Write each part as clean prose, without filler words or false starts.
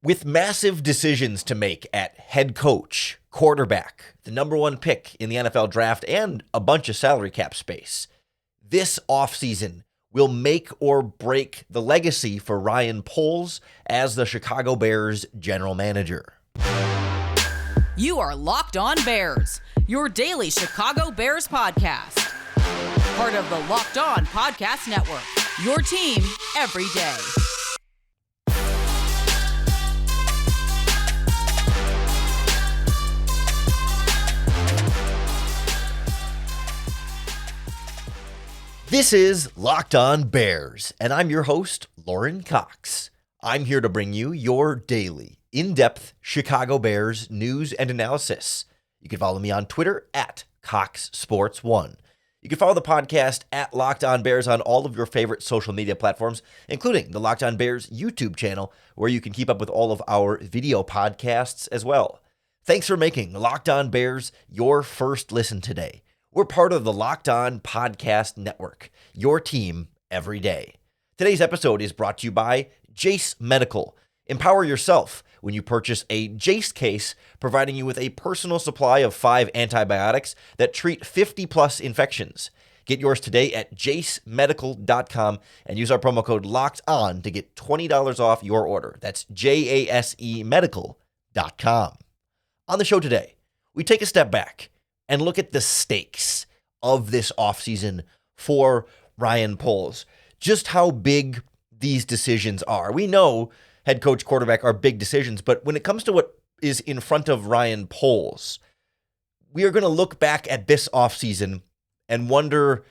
With massive decisions to make at head coach, quarterback, the number one pick in the NFL draft, and a bunch of salary cap space, this offseason will make or break the legacy for Ryan Poles as the Chicago Bears general manager. You are Locked On Bears, your daily Chicago Bears podcast. Part of the Locked On Podcast Network, your team every day. This is Locked On Bears, and I'm your host, Lauren Cox. I'm here to bring you your daily, in-depth Chicago Bears news and analysis. You can follow me on Twitter at CoxSports1. You can follow the podcast at Locked On Bears on all of your favorite social media platforms, including the Locked On Bears YouTube channel, where you can keep up with all of our video podcasts as well. Thanks for making Locked On Bears your first listen today. We're part of the Locked On Podcast Network, your team every day. Today's episode is brought to you by Jase Medical. Empower yourself when you purchase a Jase case, providing you with a personal supply of 5 antibiotics that treat 50-plus infections. Get yours today at jasemedical.com and use our promo code LOCKEDON to get $20 off your order. That's jasemedical.com. On the show today, we take a step back and look at the stakes of this offseason for Ryan Poles. Just how big these decisions are. We know head coach, quarterback are big decisions, but when it comes to what is in front of Ryan Poles, we are going to look back at this offseason and wonder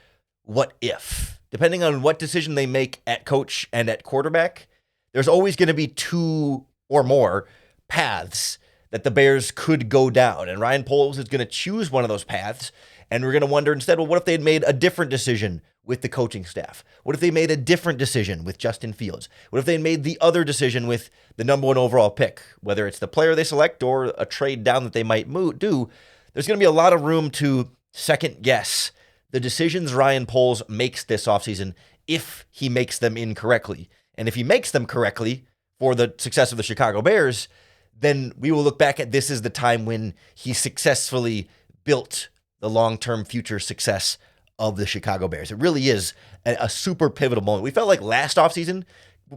what if. Depending on what decision they make at coach and at quarterback, there's always going to be 2 or more paths that the Bears could go down. And Ryan Poles is going to choose one of those paths. And we're going to wonder instead, well, what if they had made a different decision with the coaching staff? What if they made a different decision with Justin Fields? What if they made the other decision with the number 1 overall pick? Whether it's the player they select or a trade down that they might do, there's going to be a lot of room to second guess the decisions Ryan Poles makes this offseason if he makes them incorrectly. And if he makes them correctly for the success of the Chicago Bears, then we will look back at this as the time when he successfully built the long-term future success of the Chicago Bears. It really is a super pivotal moment. We felt like last offseason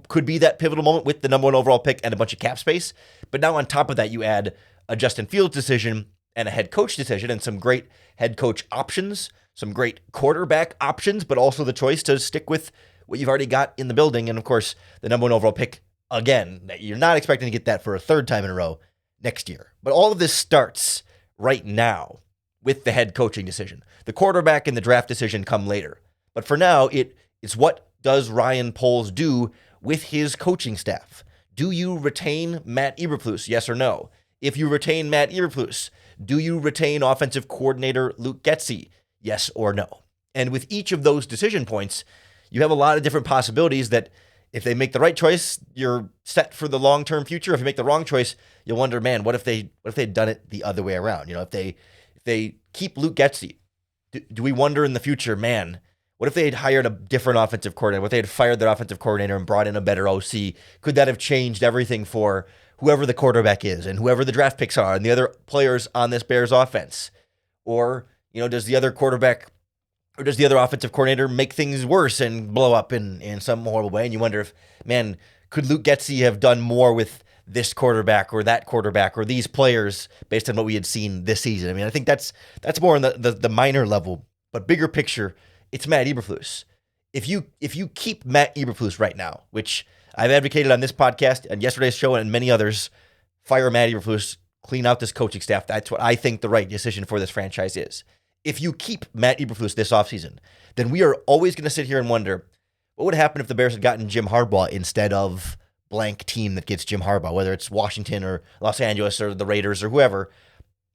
could be that pivotal moment with the number 1 overall pick and a bunch of cap space. But now on top of that, you add a Justin Fields decision and a head coach decision and some great head coach options, some great quarterback options, but also the choice to stick with what you've already got in the building. And of course, the number 1 overall pick again, that you're not expecting to get that for a third time in a row next year. But all of this starts right now with the head coaching decision. The quarterback and the draft decision come later. But for now, it's what does Ryan Poles do with his coaching staff? Do you retain Matt Eberflus, yes or no? If you retain Matt Eberflus, do you retain offensive coordinator Luke Getsy, yes or no? And with each of those decision points, you have a lot of different possibilities that if they make the right choice, you're set for the long-term future. If you make the wrong choice, you'll wonder, man, what if they'd done it the other way around? You know, if they keep Luke Getsy, do we wonder in the future, man, what if they had hired a different offensive coordinator? What if they had fired their offensive coordinator and brought in a better OC? Could that have changed everything for whoever the quarterback is and whoever the draft picks are and the other players on this Bears offense? Or, you know, does the other quarterback or does the other offensive coordinator make things worse and blow up in some horrible way? And you wonder if, man, could Luke Getsy have done more with this quarterback or that quarterback or these players based on what we had seen this season? I mean, I think that's more on the minor level, but bigger picture, it's Matt Eberflus. If you keep Matt Eberflus right now, which I've advocated on this podcast and yesterday's show and many others, fire Matt Eberflus, clean out this coaching staff. That's what I think the right decision for this franchise is. If you keep Matt Eberflus this offseason, then we are always going to sit here and wonder, what would happen if the Bears had gotten Jim Harbaugh instead of blank team that gets Jim Harbaugh, whether it's Washington or Los Angeles or the Raiders or whoever?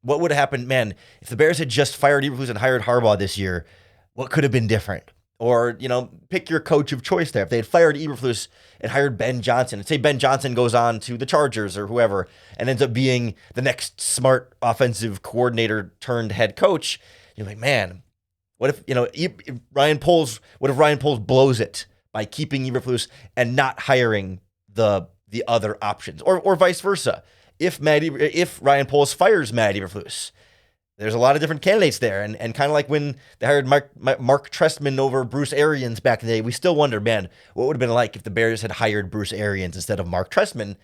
What would have happened, man, if the Bears had just fired Eberflus and hired Harbaugh this year? What could have been different? Or, you know, pick your coach of choice there. If they had fired Eberflus and hired Ben Johnson, and say Ben Johnson goes on to the Chargers or whoever and ends up being the next smart offensive coordinator turned head coach, you're like, man, what if, you know, Ryan Poles blows it by keeping Eberflus and not hiring the the other options, or vice versa. If Ryan Poles fires Matt Eberflus, there's a lot of different candidates there. And kind of like when they hired Mark Trestman over Bruce Arians back in the day, we still wonder, man, what would have been like if the Bears had hired Bruce Arians instead of Mark Trestman?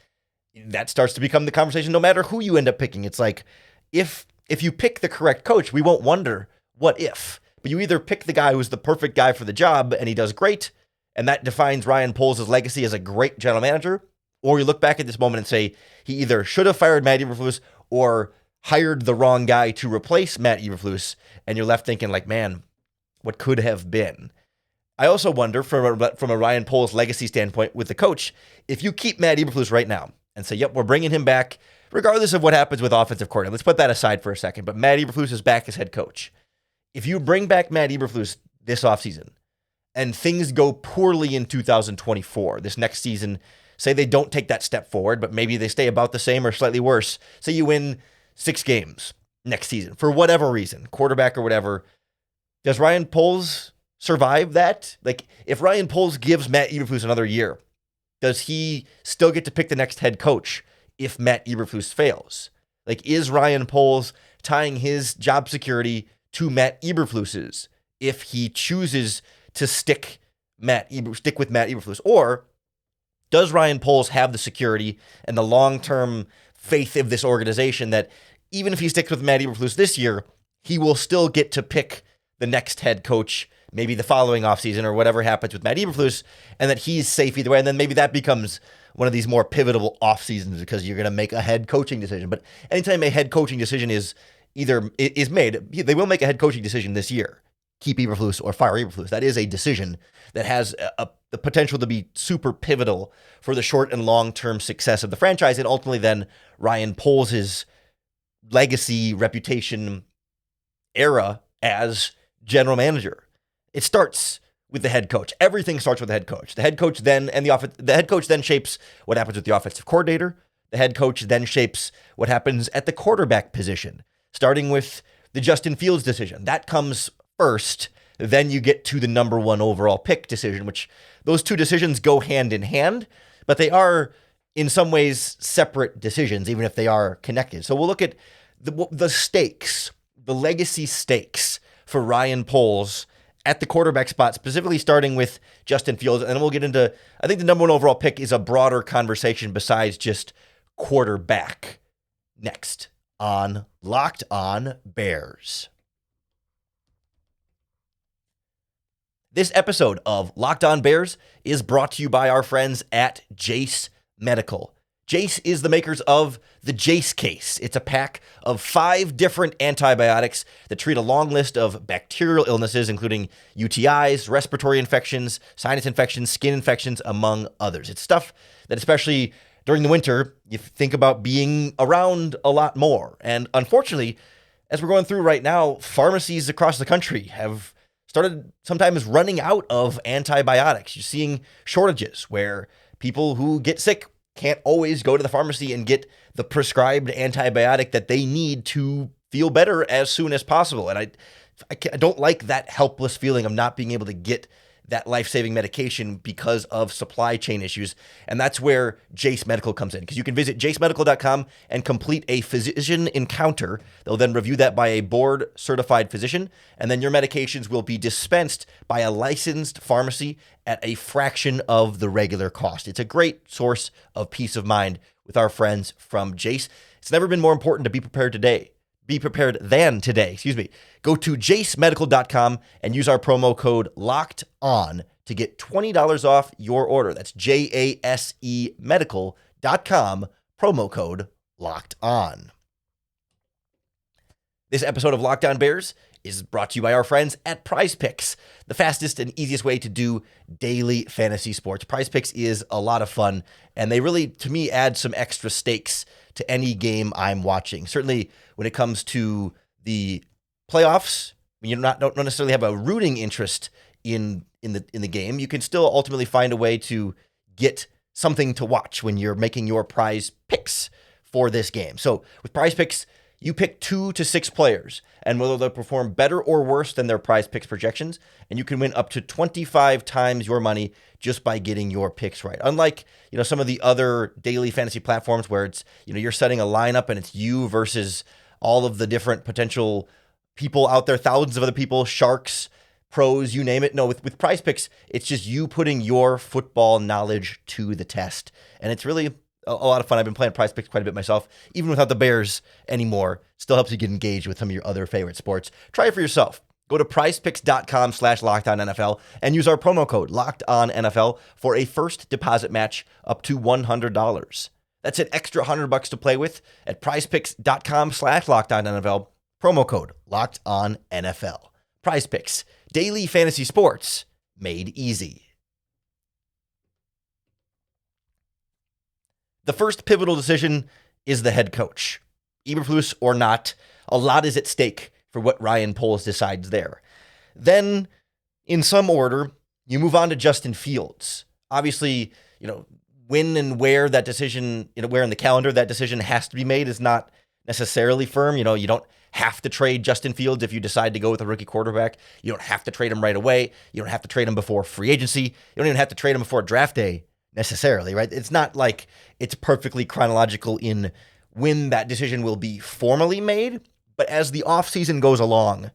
That starts to become the conversation no matter who you end up picking. It's like, if you pick the correct coach, we won't wonder what if. But you either pick the guy who's the perfect guy for the job and he does great, and that defines Ryan Poles' legacy as a great general manager, or you look back at this moment and say he either should have fired Matt Eberflus or hired the wrong guy to replace Matt Eberflus, and you're left thinking like, man, what could have been? I also wonder from a Ryan Poles legacy standpoint with the coach, if you keep Matt Eberflus right now and say, yep, we're bringing him back, regardless of what happens with offensive coordinator. Let's put that aside for a second, but Matt Eberflus is back as head coach. If you bring back Matt Eberflus this offseason and things go poorly in 2024, this next season, say they don't take that step forward, but maybe they stay about the same or slightly worse. Say you win 6 games next season for whatever reason, quarterback or whatever. Does Ryan Poles survive that? Like, if Ryan Poles gives Matt Eberflus another year, does he still get to pick the next head coach if Matt Eberflus fails? Like, is Ryan Poles tying his job security to Matt Eberflus's if he chooses to stick with Matt Eberflus? Or does Ryan Poles have the security and the long-term faith of this organization that even if he sticks with Matt Eberflus this year, he will still get to pick the next head coach, maybe the following offseason or whatever happens with Matt Eberflus, and that he's safe either way? And then maybe that becomes one of these more pivotal off seasons because you're going to make a head coaching decision. But anytime a head coaching decision is made, they will make a head coaching decision this year. Keep Eberflus or fire Eberflus. That is a decision that has the potential to be super pivotal for the short and long-term success of the franchise, and ultimately then Ryan Poles' legacy, reputation, era as general manager. It starts with the head coach. Everything starts with the head coach. The head coach then shapes what happens with the offensive coordinator. The head coach then shapes what happens at the quarterback position, starting with the Justin Fields decision. That comes first. Then you get to the number 1 overall pick decision, which those two decisions go hand in hand, but they are in some ways separate decisions, even if they are connected. So we'll look at the stakes, the legacy stakes for Ryan Poles at the quarterback spot, specifically starting with Justin Fields. And then we'll get into, I think the number 1 overall pick is a broader conversation besides just quarterback, next on Locked On Bears. This episode of Locked On Bears is brought to you by our friends at Jase Medical. Jase is the makers of the Jase Case. It's a pack of 5 different antibiotics that treat a long list of bacterial illnesses, including UTIs, respiratory infections, sinus infections, skin infections, among others. It's stuff that, especially during the winter, you think about being around a lot more. And unfortunately, as we're going through right now, pharmacies across the country have started sometimes running out of antibiotics. You're seeing shortages where people who get sick can't always go to the pharmacy and get the prescribed antibiotic that they need to feel better as soon as possible. And I don't like that helpless feeling of not being able to get that life-saving medication because of supply chain issues. And that's where Jase Medical comes in, because you can visit jasemedical.com and complete a physician encounter. They'll then review that by a board-certified physician, and then your medications will be dispensed by a licensed pharmacy at a fraction of the regular cost. It's a great source of peace of mind with our friends from Jase. It's never been more important to be prepared than today. Go to jasemedical.com and use our promo code LOCKEDON to get $20 off your order. That's JASE medical.com, promo code LOCKEDON. This episode of Locked On Bears is brought to you by our friends at PrizePicks, the fastest and easiest way to do daily fantasy sports. PrizePicks is a lot of fun, and they really, to me, add some extra stakes to any game I'm watching. Certainly when it comes to the playoffs, when you don't necessarily have a rooting interest in the game, you can still ultimately find a way to get something to watch when you're making your prize picks for this game. So with prize picks, you pick 2 to 6 players and whether they'll perform better or worse than their prize picks projections, and you can win up to 25 times your money just by getting your picks right. Unlike, some of the other daily fantasy platforms where it's, you're setting a lineup and it's you versus all of the different potential people out there, thousands of other people, sharks, pros, you name it. No, with PrizePicks, it's just you putting your football knowledge to the test. And it's really a lot of fun. I've been playing PrizePicks quite a bit myself, even without the Bears anymore. Still helps you get engaged with some of your other favorite sports. Try it for yourself. Go to prizepicks.com/LockedOnNFL and use our promo code LockedOnNFL for a first deposit match up to $100. That's an extra $100 to play with at prizepicks.com/LockedOnNFL. Promo code LockedOnNFL. PrizePicks, daily fantasy sports made easy. The first pivotal decision is the head coach. Eberflus or not, a lot is at stake for what Ryan Poles decides there. Then, in some order, you move on to Justin Fields. Obviously, when and where that decision, where in the calendar that decision has to be made is not necessarily firm. You don't have to trade Justin Fields if you decide to go with a rookie quarterback. You don't have to trade him right away. You don't have to trade him before free agency. You don't even have to trade him before draft day necessarily, right? It's not like it's perfectly chronological in when that decision will be formally made. But as the offseason goes along,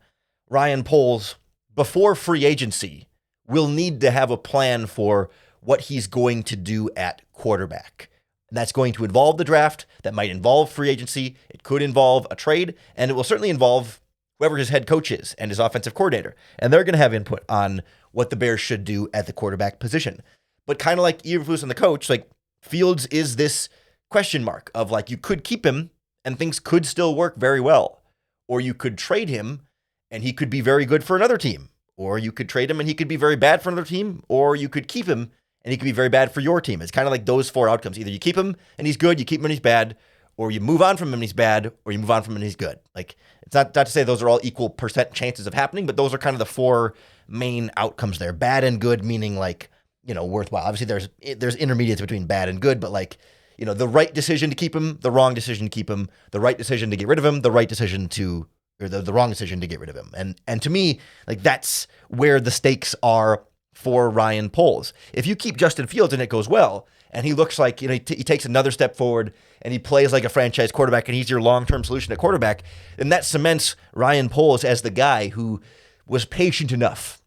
Ryan Poles, before free agency, will need to have a plan for what he's going to do at quarterback. And that's going to involve the draft. That might involve free agency. It could involve a trade. And it will certainly involve whoever his head coach is and his offensive coordinator. And they're going to have input on what the Bears should do at the quarterback position. But kind of like Eberflus and the coach, like Fields is this question mark of like you could keep him and things could still work very well. Or you could trade him and he could be very good for another team. Or you could trade him and he could be very bad for another team. Or you could keep him and he could be very bad for your team. It's kind of like those four outcomes. Either you keep him and he's good, you keep him and he's bad, or you move on from him and he's bad, or you move on from him and he's good. Like, it's not to say those are all equal percent chances of happening, but those are kind of the four main outcomes there. Bad and good meaning like, worthwhile. Obviously there's intermediates between bad and good, but like, the right decision to keep him, the wrong decision to keep him, the right decision to get rid of him, the right decision to, or the wrong decision to get rid of him. And to me, like that's where the stakes are for Ryan Poles. If you keep Justin Fields and it goes well, and he looks like, he takes another step forward and he plays like a franchise quarterback and he's your long-term solution at quarterback, then that cements Ryan Poles as the guy who was patient enough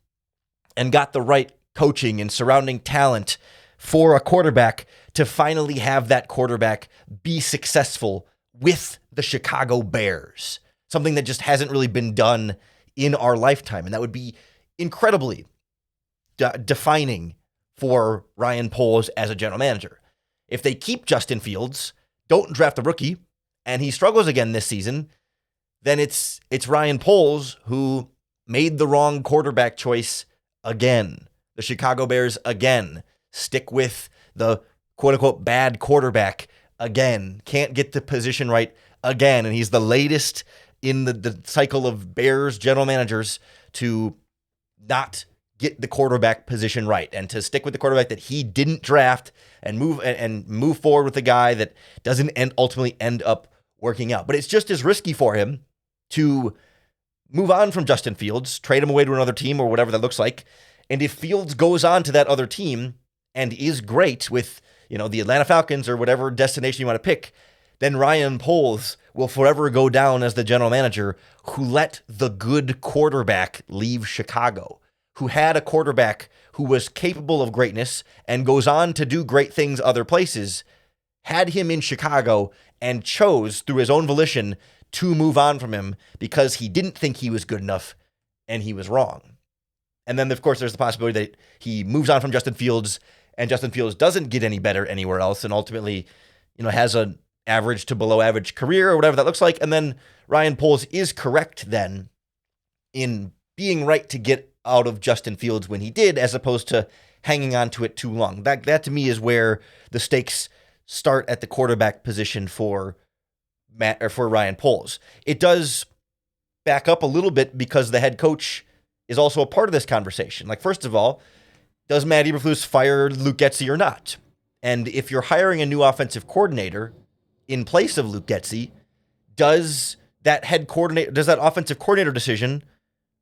and got the right coaching and surrounding talent for a quarterback to finally have that quarterback be successful with the Chicago Bears. Something that just hasn't really been done in our lifetime. And that would be incredibly defining for Ryan Poles as a general manager. If they keep Justin Fields, don't draft a rookie, and he struggles again this season, then it's Ryan Poles who made the wrong quarterback choice again. The Chicago Bears again stick with the quote-unquote bad quarterback again. Can't get the position right again, and he's the latest in the cycle of Bears general managers to not get the quarterback position right and to stick with the quarterback that he didn't draft and move forward with the guy that doesn't ultimately end up working out. But it's just as risky for him to move on from Justin Fields, trade him away to another team or whatever that looks like. And if Fields goes on to that other team and is great with, the Atlanta Falcons or whatever destination you want to pick, then Ryan Poles will forever go down as the general manager who let the good quarterback leave Chicago, who had a quarterback who was capable of greatness and goes on to do great things other places, had him in Chicago and chose through his own volition to move on from him because he didn't think he was good enough and he was wrong. And then, of course, there's the possibility that he moves on from Justin Fields and Justin Fields doesn't get any better anywhere else and ultimately, has an average to below average career or whatever that looks like. And then Ryan Poles is correct then in being right to get out of Justin Fields when he did, as opposed to hanging on to it too long. That to me is where the stakes start at the quarterback position for Ryan Poles. It does back up a little bit because the head coach is also a part of this conversation. Like, first of all, does Matt Eberflus fire Luke Getsy or not? And if you're hiring a new offensive coordinator in place of Luke Getsy, does that offensive coordinator decision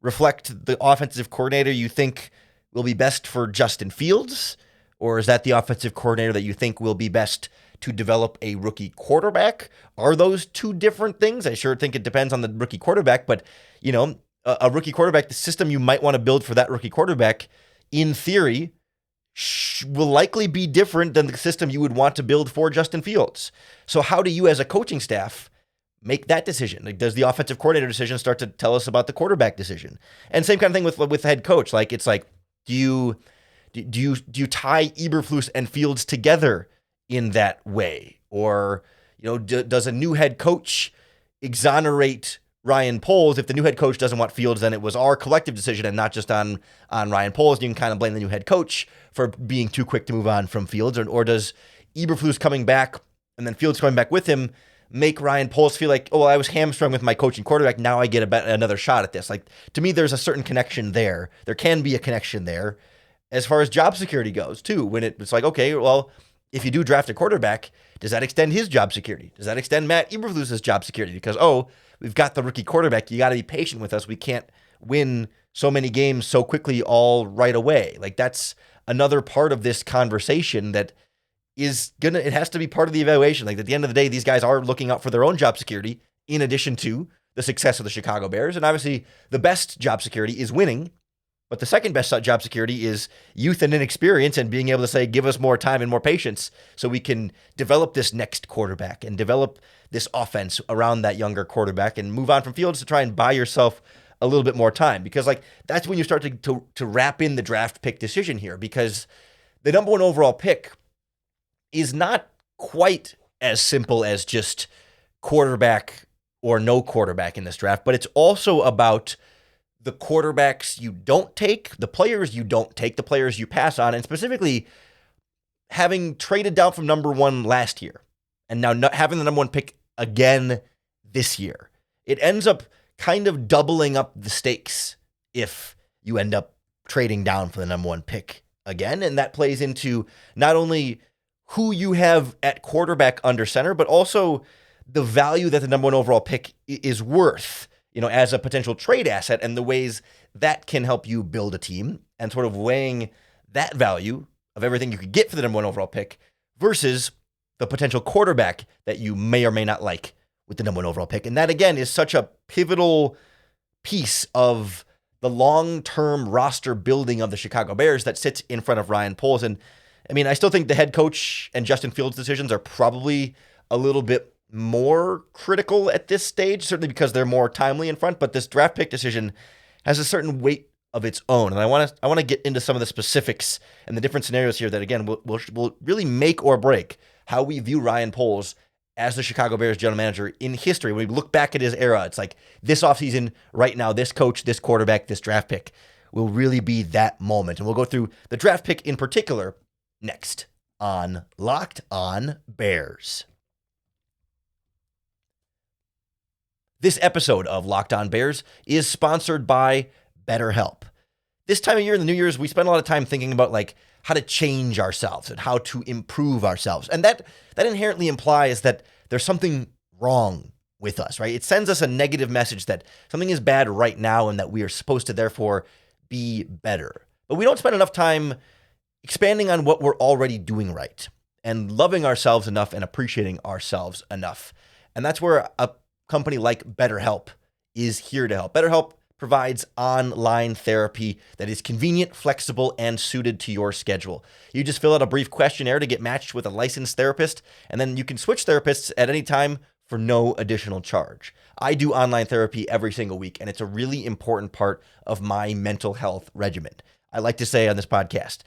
reflect the offensive coordinator you think will be best for Justin Fields? Or is that the offensive coordinator that you think will be best to develop a rookie quarterback? Are those two different things? I sure think it depends on the rookie quarterback, but a rookie quarterback, the system you might want to build for that rookie quarterback, in theory, will likely be different than the system you would want to build for Justin Fields. So how do you as a coaching staff make that decision? Like, does the offensive coordinator decision start to tell us about the quarterback decision? And same kind of thing with the head coach. Like, it's like, do you tie Eberflus and Fields together in that way? Or, does a new head coach exonerate Ryan Poles? If the new head coach doesn't want Fields, then it was our collective decision and not just on Ryan Poles. You can kind of blame the new head coach for being too quick to move on from Fields. Or does Eberflus coming back and then Fields coming back with him make Ryan Poles feel like, oh, well, I was hamstrung with my coaching quarterback, now I get another shot at this? Like, to me, there's a certain connection there. There can be a connection there as far as job security goes, too, when it's like, okay, well, if you do draft a quarterback, does that extend his job security? Does that extend Matt Eberflus's job security? Because, we've got the rookie quarterback. You got to be patient with us. We can't win so many games so quickly all right away. Like, that's another part of this conversation that it has to be part of the evaluation. Like, at the end of the day, these guys are looking out for their own job security in addition to the success of the Chicago Bears. And obviously, the best job security is winning. But the second best job security is youth and inexperience and being able to say, give us more time and more patience so we can develop this next quarterback and develop this offense around that younger quarterback and move on from Fields to try and buy yourself a little bit more time. Because that's when you start to wrap in the draft pick decision here, because the number one overall pick is not quite as simple as just quarterback or no quarterback in this draft, but it's also about the quarterbacks you don't take, the players you don't take, the players you pass on, and specifically having traded down from number one last year and now not having the number one pick again this year. It ends up kind of doubling up the stakes if you end up trading down for the number one pick again. And that plays into not only who you have at quarterback under center, but also the value that the number one overall pick is worth, as a potential trade asset, and the ways that can help you build a team, and sort of weighing that value of everything you could get for the number one overall pick versus the potential quarterback that you may or may not like with the number one overall pick. And that, again, is such a pivotal piece of the long-term roster building of the Chicago Bears that sits in front of Ryan Poles. And I still think the head coach and Justin Fields' decisions are probably a little bit more critical at this stage, certainly because they're more timely in front, but this draft pick decision has a certain weight of its own. And I want to get into some of the specifics and the different scenarios here that, again, will really make or break how we view Ryan Poles as the Chicago Bears general manager in history. When we look back at his era, it's like this offseason right now, this coach, this quarterback, this draft pick will really be that moment. And we'll go through the draft pick in particular next on Locked On Bears. This episode of Locked On Bears is sponsored by BetterHelp. This time of year in the New Year's, we spend a lot of time thinking about how to change ourselves and how to improve ourselves. And that inherently implies that there's something wrong with us, right? It sends us a negative message that something is bad right now and that we are supposed to therefore be better. But we don't spend enough time expanding on what we're already doing right and loving ourselves enough and appreciating ourselves enough. And that's where a company like BetterHelp is here to help. BetterHelp provides online therapy that is convenient, flexible, and suited to your schedule. You just fill out a brief questionnaire to get matched with a licensed therapist, and then you can switch therapists at any time for no additional charge. I do online therapy every single week, and it's a really important part of my mental health regimen. I like to say on this podcast,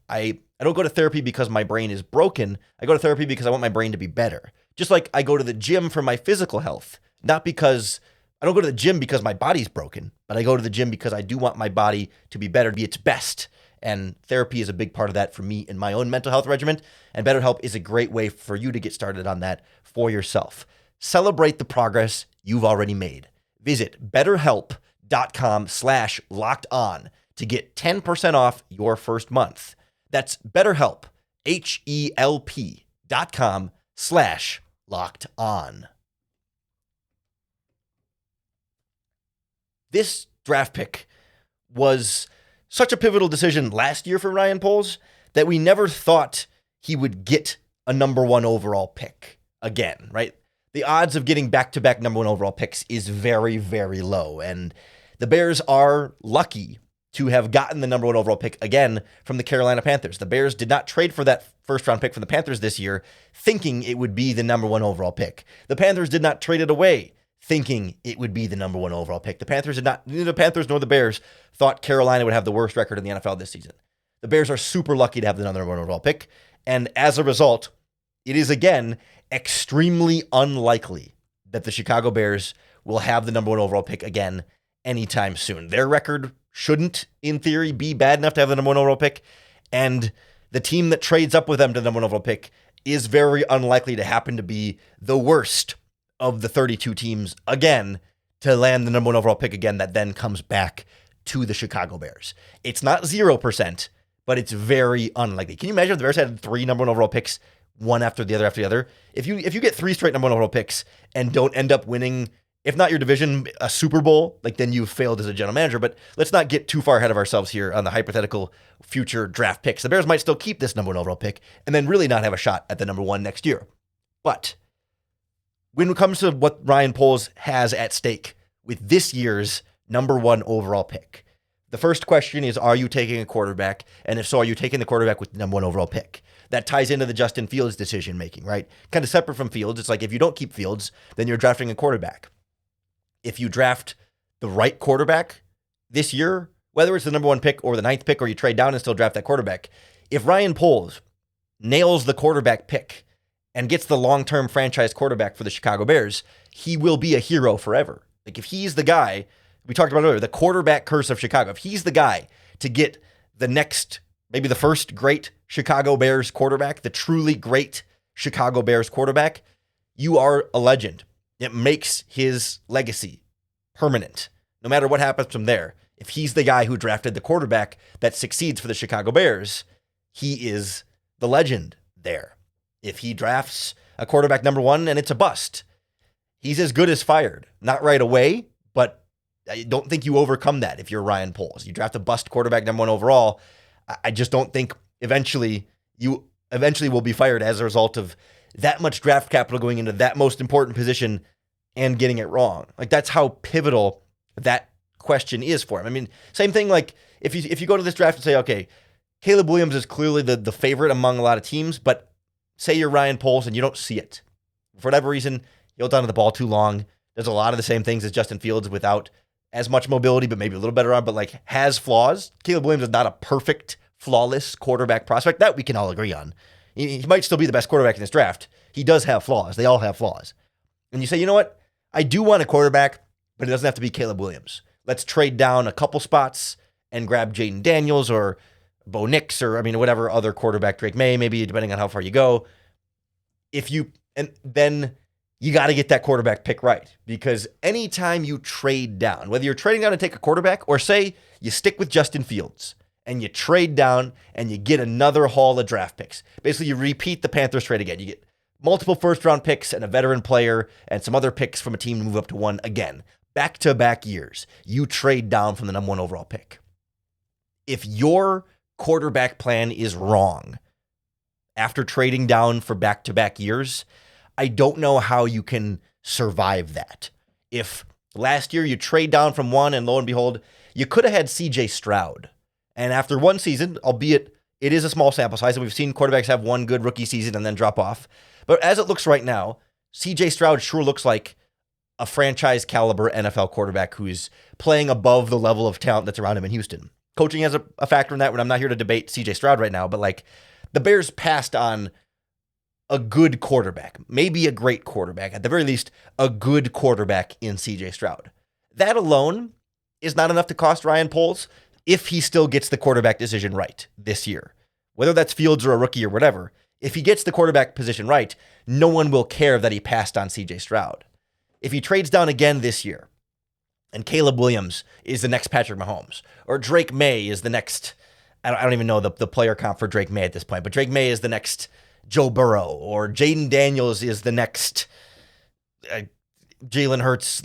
I don't go to therapy because my brain is broken. I go to therapy because I want my brain to be better. Just like I go to the gym for my physical health. Not because I don't go to the gym because my body's broken, but I go to the gym because I do want my body to be better, to be its best. And therapy is a big part of that for me in my own mental health regimen. And BetterHelp is a great way for you to get started on that for yourself. Celebrate the progress you've already made. Visit BetterHelp.com/lockedon to get 10% off your first month. That's BetterHelp, HELP.com/lockedon. This draft pick was such a pivotal decision last year for Ryan Poles that we never thought he would get a number one overall pick again, right? The odds of getting back-to-back number one overall picks is very, very low. And the Bears are lucky to have gotten the number one overall pick again from the Carolina Panthers. The Bears did not trade for that first-round pick from the Panthers this year thinking it would be the number one overall pick. The Panthers did not trade it away thinking it would be the number one overall pick. The Panthers did not, neither the Panthers nor the Bears thought Carolina would have the worst record in the NFL this season. The Bears are super lucky to have the number one overall pick. And as a result, it is again extremely unlikely that the Chicago Bears will have the number one overall pick again anytime soon. Their record shouldn't, in theory, be bad enough to have the number one overall pick. And the team that trades up with them to the number one overall pick is very unlikely to happen to be the worst of the 32 teams again to land the number one overall pick again that then comes back to the Chicago Bears. It's not 0%, but it's very unlikely. Can you imagine if the Bears had 3 number one overall picks, one after the other? If you get 3 straight number one overall picks and don't end up winning, if not your division, a Super Bowl, like then you've failed as a general manager. But let's not get too far ahead of ourselves here on the hypothetical future draft picks. The Bears might still keep this number one overall pick and then really not have a shot at the number one next year. But when it comes to what Ryan Poles has at stake with this year's number one overall pick, the first question is, are you taking a quarterback? And if so, are you taking the quarterback with the number one overall pick? That ties into the Justin Fields decision making, right? Kind of separate from Fields. It's like if you don't keep Fields, then you're drafting a quarterback. If you draft the right quarterback this year, whether it's the number one pick or the 9th pick, or you trade down and still draft that quarterback, if Ryan Poles nails the quarterback pick and gets the long-term franchise quarterback for the Chicago Bears, he will be a hero forever. Like if he's the guy, we talked about earlier, the quarterback curse of Chicago, if he's the guy to get the next, maybe the first great Chicago Bears quarterback, the truly great Chicago Bears quarterback, you are a legend. It makes his legacy permanent, no matter what happens from there. If he's the guy who drafted the quarterback that succeeds for the Chicago Bears, he is the legend there. If he drafts a quarterback number one and it's a bust, he's as good as fired. Not right away, but I don't think you overcome that if you're Ryan Poles. You draft a bust quarterback number one overall, I just don't think eventually you will be fired as a result of that much draft capital going into that most important position and getting it wrong. Like that's how pivotal that question is for him. I mean, same thing like if you go to this draft and say, okay, Caleb Williams is clearly the favorite among a lot of teams, but say you're Ryan Poles and you don't see it. For whatever reason, he holds onto the ball too long. Does a lot of the same things as Justin Fields without as much mobility, but maybe a little better on, but like has flaws. Caleb Williams is not a perfect, flawless quarterback prospect. That we can all agree on. He might still be the best quarterback in this draft. He does have flaws. They all have flaws. And you say, you know what? I do want a quarterback, but it doesn't have to be Caleb Williams. Let's trade down a couple spots and grab Jaden Daniels or Bo Nix or, whatever other quarterback, Drake May, maybe depending on how far you go. Then you got to get that quarterback pick right, because anytime you trade down, whether you're trading down to take a quarterback or say you stick with Justin Fields and you trade down and you get another haul of draft picks, basically you repeat the Panthers trade again. You get multiple first-round picks and a veteran player and some other picks from a team to move up to one again. Back-to-back years, you trade down from the number one overall pick. If your quarterback plan is wrong after trading down for back-to-back years, I don't know how you can survive that. If last year you trade down from one and lo and behold, you could have had CJ Stroud. And after one season, albeit it is a small sample size, and we've seen quarterbacks have one good rookie season and then drop off. But as it looks right now, CJ Stroud sure looks like a franchise caliber NFL quarterback who is playing above the level of talent that's around him in Houston. Coaching has a factor in that, but I'm not here to debate CJ Stroud right now. But like the Bears passed on a good quarterback, maybe a great quarterback, at the very least, a good quarterback in CJ Stroud. That alone is not enough to cost Ryan Poles if he still gets the quarterback decision right this year. Whether that's Fields or a rookie or whatever, if he gets the quarterback position right, no one will care that he passed on CJ Stroud. If he trades down again this year, and Caleb Williams is the next Patrick Mahomes, or Drake May is the next, I don't even know the player comp for Drake May at this point, but Drake May is the next Joe Burrow, or Jaden Daniels is the next Jalen Hurts,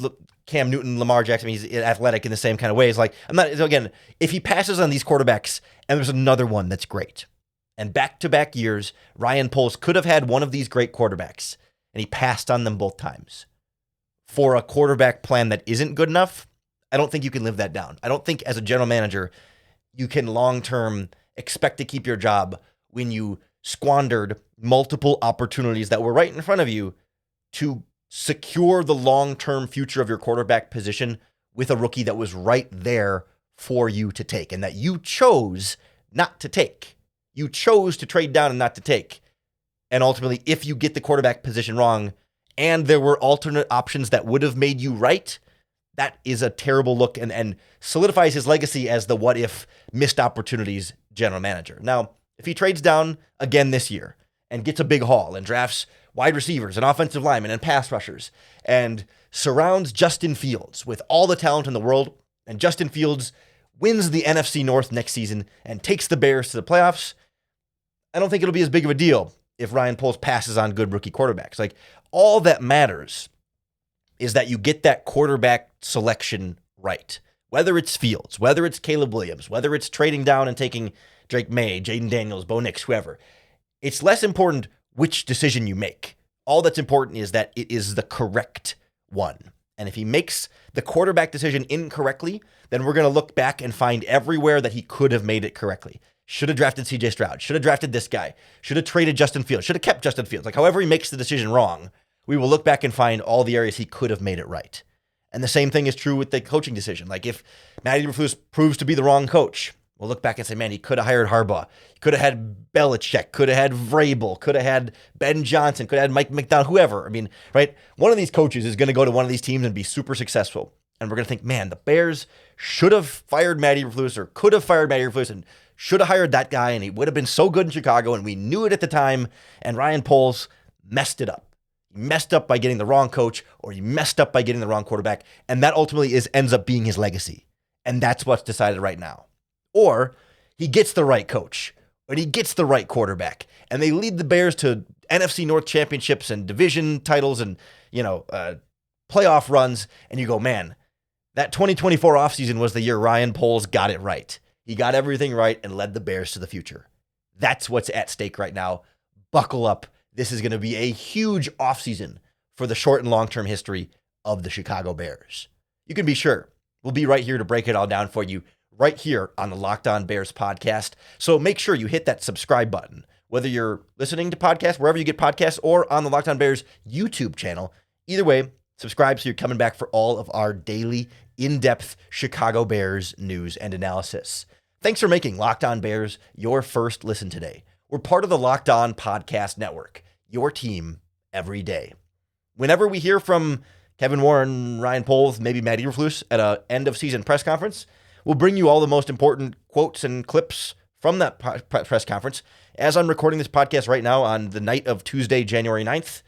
Cam Newton, Lamar Jackson. He's athletic in the same kind of ways. Like, again, if he passes on these quarterbacks and there's another one that's great, And back-to-back years, Ryan Poles could have had one of these great quarterbacks, and he passed on them both times. For a quarterback plan that isn't good enough, I don't think you can live that down. I don't think as a general manager, you can long-term expect to keep your job when you squandered multiple opportunities that were right in front of you to secure the long-term future of your quarterback position with a rookie that was right there for you to take and that you chose not to take. You chose to trade down and not to take. And ultimately, if you get the quarterback position wrong and there were alternate options that would have made you right, that is a terrible look and solidifies his legacy as the what-if missed opportunities general manager. Now, if he trades down again this year and gets a big haul and drafts wide receivers and offensive linemen and pass rushers and surrounds Justin Fields with all the talent in the world, and Justin Fields wins the NFC North next season and takes the Bears to the playoffs, I don't think it'll be as big of a deal if Ryan Poles passes on good rookie quarterbacks. Like, all that matters is that you get that quarterback selection right. Whether it's Fields, whether it's Caleb Williams, whether it's trading down and taking Drake May, Jaden Daniels, Bo Nix, whoever. It's less important which decision you make. All that's important is that it is the correct one. And if he makes the quarterback decision incorrectly, then we're going to look back and find everywhere that he could have made it correctly. Should have drafted CJ Stroud. Should have drafted this guy. Should have traded Justin Fields. Should have kept Justin Fields. Like, however he makes the decision wrong, we will look back and find all the areas he could have made it right. And the same thing is true with the coaching decision. Like, if Matt Eberflus proves to be the wrong coach, we'll look back and say, man, he could have hired Harbaugh. He could have had Belichick. Could have had Vrabel. Could have had Ben Johnson. Could have had Mike McDonald. Whoever. I mean, right? One of these coaches is going to go to one of these teams and be super successful. And we're going to think, man, the Bears should have fired Matt Eberflus or could have fired Matt Eberflus and should have hired that guy. And he would have been so good in Chicago. And we knew it at the time. And Ryan Poles messed it up. He messed up by getting the wrong coach, or he messed up by getting the wrong quarterback. And that ultimately ends up being his legacy. And that's what's decided right now. Or he gets the right coach, and he gets the right quarterback, and they lead the Bears to NFC North championships and division titles and, playoff runs. And you go, man, that 2024 offseason was the year Ryan Poles got it right. He got everything right and led the Bears to the future. That's what's at stake right now. Buckle up. This is going to be a huge offseason for the short and long-term history of the Chicago Bears. You can be sure we'll be right here to break it all down for you right here on the Locked On Bears podcast. So make sure you hit that subscribe button, whether you're listening to podcasts, wherever you get podcasts, or on the Locked On Bears YouTube channel. Either way, subscribe so you're coming back for all of our daily in-depth Chicago Bears news and analysis. Thanks for making Locked On Bears your first listen today. We're part of the Locked On Podcast Network, your team every day. Whenever we hear from Kevin Warren, Ryan Poles, maybe Matt Eberflus at an end-of-season press conference, we'll bring you all the most important quotes and clips from that press conference. As I'm recording this podcast right now on the night of Tuesday, January 9th,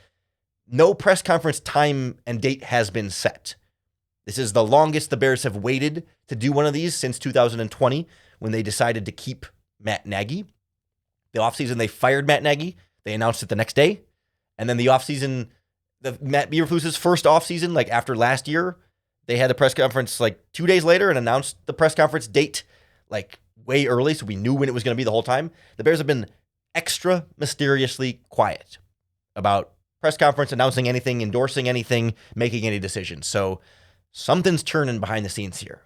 no press conference time and date has been set. This is the longest the Bears have waited to do one of these since 2020 when they decided to keep Matt Nagy. The offseason, they fired Matt Nagy. They announced it the next day. And then the offseason, Matt Eberflus's first offseason, like after last year, they had a press conference like 2 days later and announced the press conference date like way early, so we knew when it was going to be the whole time. The Bears have been extra mysteriously quiet about press conference, announcing anything, endorsing anything, making any decisions. So something's churning behind the scenes here.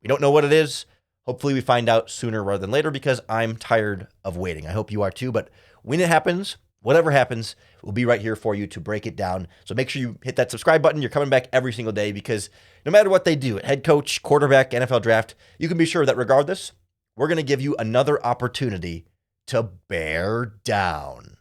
We don't know what it is. Hopefully we find out sooner rather than later because I'm tired of waiting. I hope you are too, but when it happens, whatever happens, we'll be right here for you to break it down. So make sure you hit that subscribe button. You're coming back every single day because no matter what they do, head coach, quarterback, NFL draft, you can be sure that regardless, we're going to give you another opportunity to bear down.